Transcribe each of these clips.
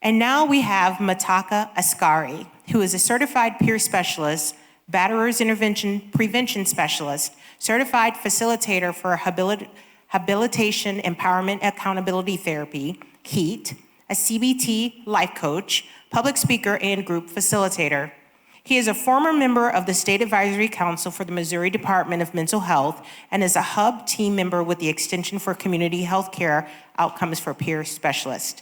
And now we have Mataka Askari, who is a certified peer specialist, batterers intervention prevention specialist, certified facilitator for habilitation empowerment accountability therapy, HEAT, a CBT life coach, public speaker, and group facilitator. He is a former member of the State Advisory Council for the Missouri Department of Mental Health and is a hub team member with the Extension for Community Health Care Outcomes for Peer Specialist.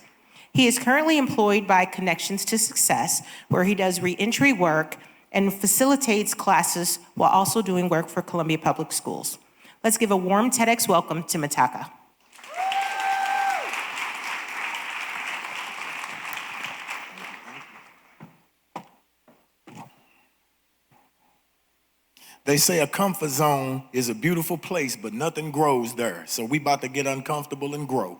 He is currently employed by Connections to Success, where he does reentry work and facilitates classes while also doing work for Columbia Public Schools. Let's give a warm TEDx welcome to Mataka. They say a comfort zone is a beautiful place, but nothing grows there. So we about to get uncomfortable and grow.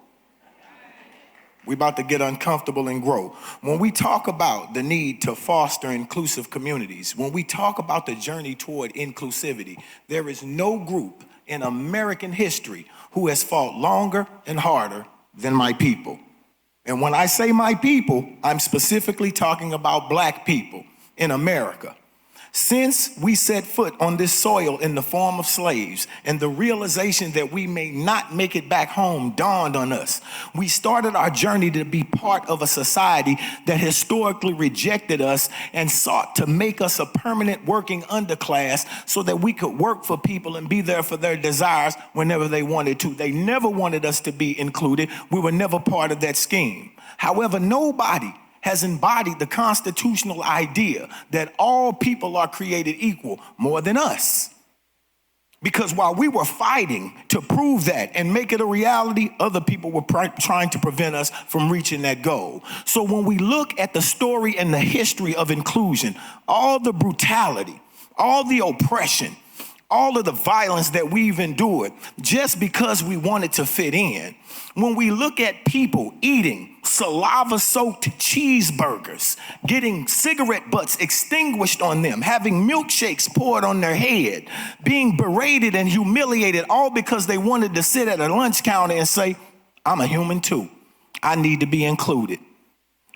We about to get uncomfortable and grow. When we talk about the need to foster inclusive communities, when we talk about the journey toward inclusivity, there is no group in American history who has fought longer and harder than my people. And when I say my people, I'm specifically talking about Black people in America. Since we set foot on this soil in the form of slaves and the realization that we may not make it back home dawned on us, we started our journey to be part of a society that historically rejected us and sought to make us a permanent working underclass so that we could work for people and be there for their desires whenever they wanted to. They never wanted us to be included. We were never part of that scheme. However, nobody has embodied the constitutional idea that all people are created equal more than us. Because while we were fighting to prove that and make it a reality, other people were trying to prevent us from reaching that goal. So when we look at the story and the history of inclusion, all the brutality, all the oppression, all of the violence that we've endured just because we wanted to fit in. When we look at people eating saliva-soaked cheeseburgers, getting cigarette butts extinguished on them, having milkshakes poured on their head, being berated and humiliated, all because they wanted to sit at a lunch counter and say, I'm a human too. I need to be included.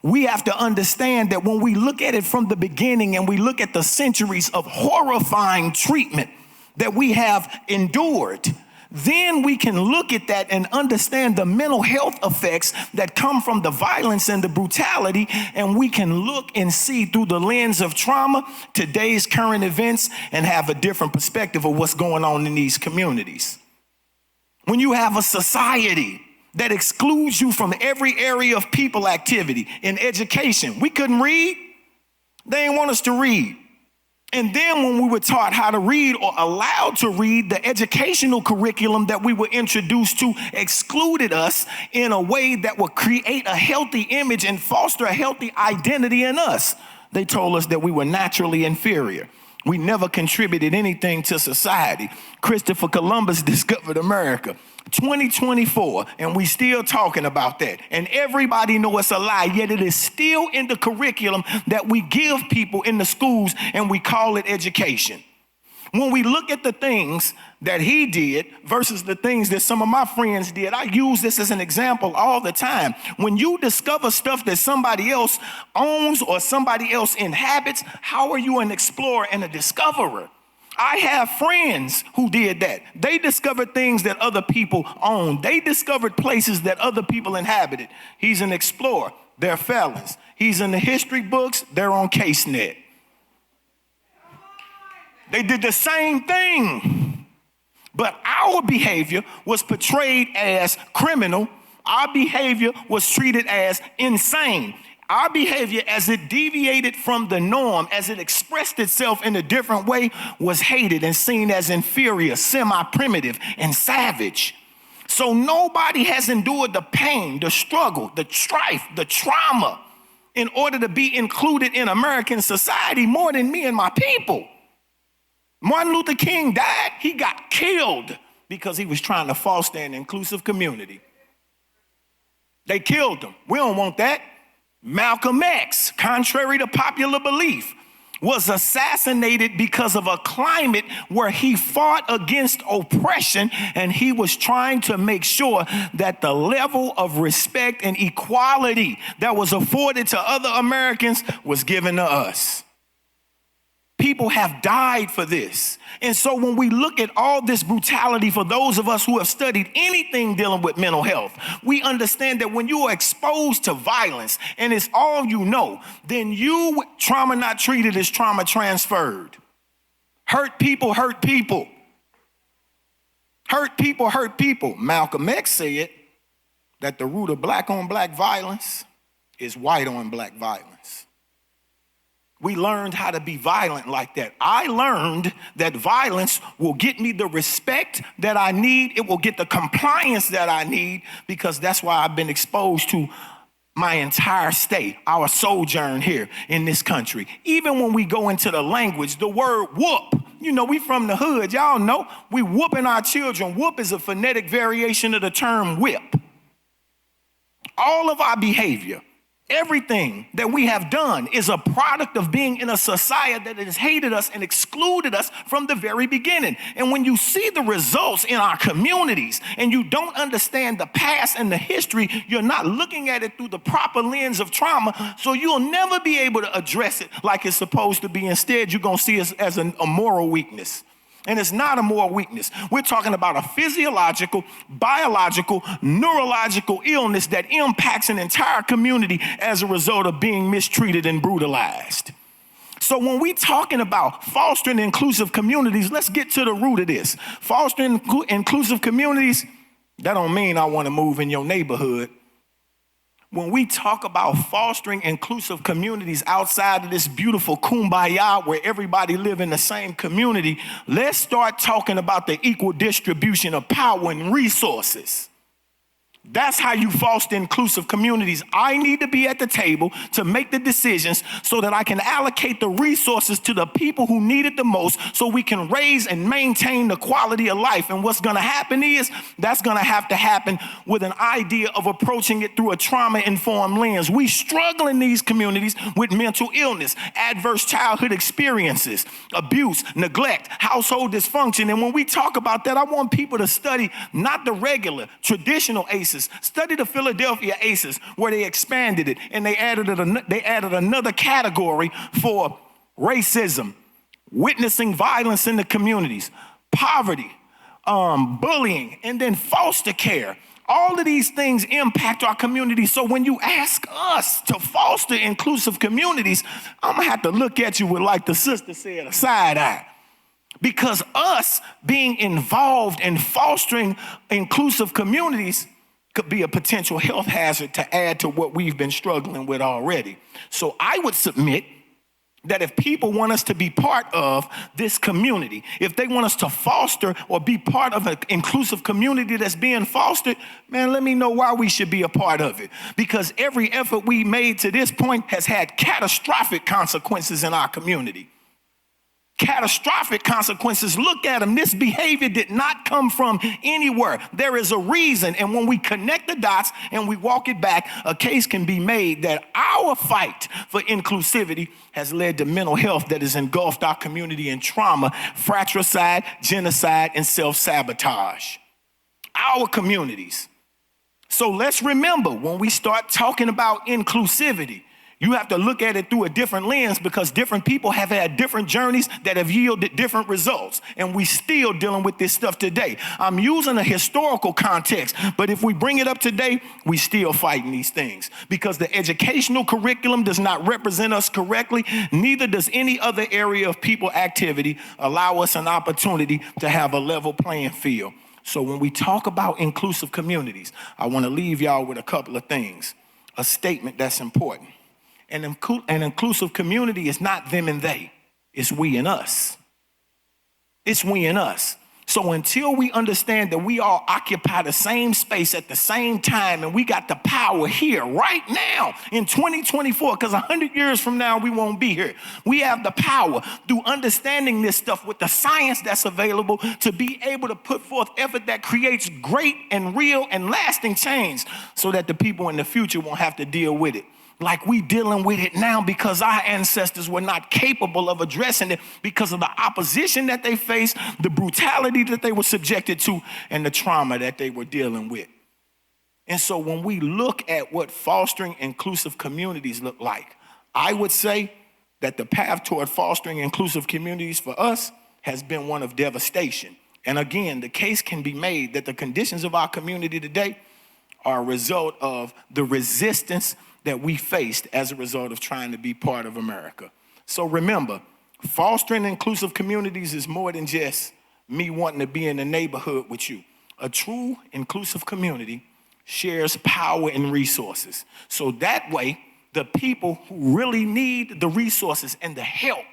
We have to understand that when we look at it from the beginning and we look at the centuries of horrifying treatment that we have endured, then we can look at that and understand the mental health effects that come from the violence and the brutality, and we can look and see through the lens of trauma, today's current events, and have a different perspective of what's going on in these communities. When you have a society that excludes you from every area of people activity, in education, we couldn't read, they didn't want us to read. And then when we were taught how to read or allowed to read, the educational curriculum that we were introduced to excluded us in a way that would create a healthy image and foster a healthy identity in us. They told us that we were naturally inferior. We never contributed anything to society. Christopher Columbus discovered America. 2024, and we still talking about that. And everybody know it's a lie, yet it is still in the curriculum that we give people in the schools, and we call it education. When we look at the things that he did versus the things that some of my friends did, I use this as an example all the time. When you discover stuff that somebody else owns or somebody else inhabits, how are you an explorer and a discoverer? I have friends who did that. They discovered things that other people owned. They discovered places that other people inhabited. He's an explorer. They're felons. He's in the history books. They're on CaseNet. They did the same thing. But our behavior was portrayed as criminal. Our behavior was treated as insane. Our behavior, as it deviated from the norm, as it expressed itself in a different way, was hated and seen as inferior, semi-primitive, and savage. So nobody has endured the pain, the struggle, the strife, the trauma in order to be included in American society more than me and my people. Martin Luther King died. He got killed because he was trying to foster an inclusive community. They killed him. We don't want that. Malcolm X, contrary to popular belief, was assassinated because of a climate where he fought against oppression, and he was trying to make sure that the level of respect and equality that was afforded to other Americans was given to us. People have died for this. And so when we look at all this brutality, for those of us who have studied anything dealing with mental health, we understand that when you are exposed to violence and it's all you know, then you, trauma not treated, is trauma transferred. Hurt people hurt people. Hurt people hurt people. Malcolm X said that the root of black on black violence is white on black violence. We learned how to be violent like that. I learned that violence will get me the respect that I need. It will get the compliance that I need, because that's why I've been exposed to my entire stay, our sojourn here in this country. Even when we go into the language, the word whoop, you know, we from the hood, y'all know, we whooping our children. Whoop is a phonetic variation of the term whip. All of our behavior, everything that we have done is a product of being in a society that has hated us and excluded us from the very beginning. And when you see the results in our communities and you don't understand the past and the history, you're not looking at it through the proper lens of trauma, so you'll never be able to address it like it's supposed to be. Instead, you're going to see it as a moral weakness. And it's not a moral weakness. We're talking about a physiological, biological, neurological illness that impacts an entire community as a result of being mistreated and brutalized. So when we're talking about fostering inclusive communities, let's get to the root of this. Fostering inclusive communities, that don't mean I want to move in your neighborhood. When we talk about fostering inclusive communities outside of this beautiful kumbaya where everybody live in the same community, let's start talking about the equal distribution of power and resources. That's how you foster inclusive communities. I need to be at the table to make the decisions so that I can allocate the resources to the people who need it the most, so we can raise and maintain the quality of life. And what's going to happen is that's going to have to happen with an idea of approaching it through a trauma-informed lens. We struggle in these communities with mental illness, adverse childhood experiences, abuse, neglect, household dysfunction. And when we talk about that, I want people to study not the regular, traditional ACEs. Study the Philadelphia ACEs, where they expanded it and they added another category for racism, witnessing violence in the communities, poverty, bullying, and then foster care. All of these things impact our community. So when you ask us to foster inclusive communities, I'm going to have to look at you with, like the sister said, a side eye. Because us being involved in fostering inclusive communities could be a potential health hazard to add to what we've been struggling with already. So I would submit that if people want us to be part of this community, if they want us to foster or be part of an inclusive community that's being fostered, man, let me know why we should be a part of it. Because every effort we made to this point has had catastrophic consequences in our community. Catastrophic consequences. Look at them. This behavior did not come from anywhere. There is a reason. And when we connect the dots and we walk it back, a case can be made that our fight for inclusivity has led to mental health that has engulfed our community in trauma, fratricide, genocide, and self-sabotage. Our communities. So let's remember, when we start talking about inclusivity, you have to look at it through a different lens, because different people have had different journeys that have yielded different results. And we still dealing with this stuff today. I'm using a historical context, but if we bring it up today, we still fighting these things. Because the educational curriculum does not represent us correctly, neither does any other area of people activity allow us an opportunity to have a level playing field. So when we talk about inclusive communities, I want to leave y'all with a couple of things. A statement that's important. An inclusive community is not them and they. It's we and us. It's we and us. So until we understand that we all occupy the same space at the same time, and we got the power here right now in 2024, because 100 years from now we won't be here. We have the power through understanding this stuff with the science that's available to be able to put forth effort that creates great and real and lasting change, so that the people in the future won't have to deal with it. like we dealing with it now because our ancestors were not capable of addressing it because of the opposition that they faced, the brutality that they were subjected to, and the trauma that they were dealing with. And so when we look at what fostering inclusive communities look like, I would say that the path toward fostering inclusive communities for us has been one of devastation. And again, the case can be made that the conditions of our community today are a result of the resistance that we faced as a result of trying to be part of America. So remember, fostering inclusive communities is more than just me wanting to be in the neighborhood with you. A true inclusive community shares power and resources. So that way, the people who really need the resources and the help,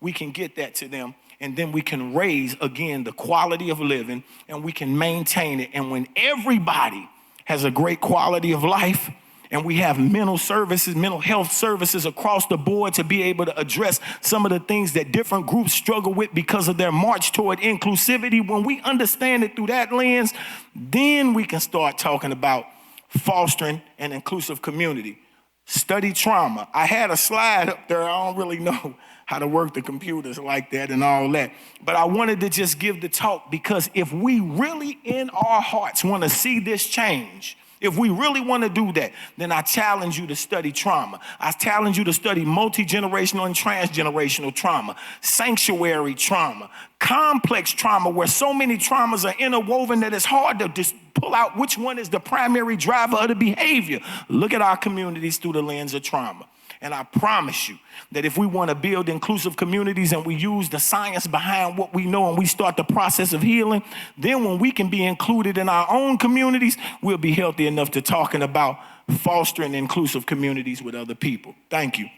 we can get that to them. And then we can raise, again, the quality of living, and we can maintain it. And when everybody has a great quality of life, and we have mental health services across the board to be able to address some of the things that different groups struggle with because of their march toward inclusivity, when we understand it through that lens, then we can start talking about fostering an inclusive community. Study trauma. I had a slide up there. I don't really know how to work the computers like that and all that. But I wanted to just give the talk because if we really in our hearts want to see this change, if we really want to do that, then I challenge you to study trauma. I challenge you to study multi-generational and transgenerational trauma, sanctuary trauma, complex trauma, where so many traumas are interwoven that it's hard to just pull out which one is the primary driver of the behavior. Look at our communities through the lens of trauma. And I promise you that if we want to build inclusive communities and we use the science behind what we know and we start the process of healing, then when we can be included in our own communities, we'll be healthy enough to talking about fostering inclusive communities with other people. Thank you.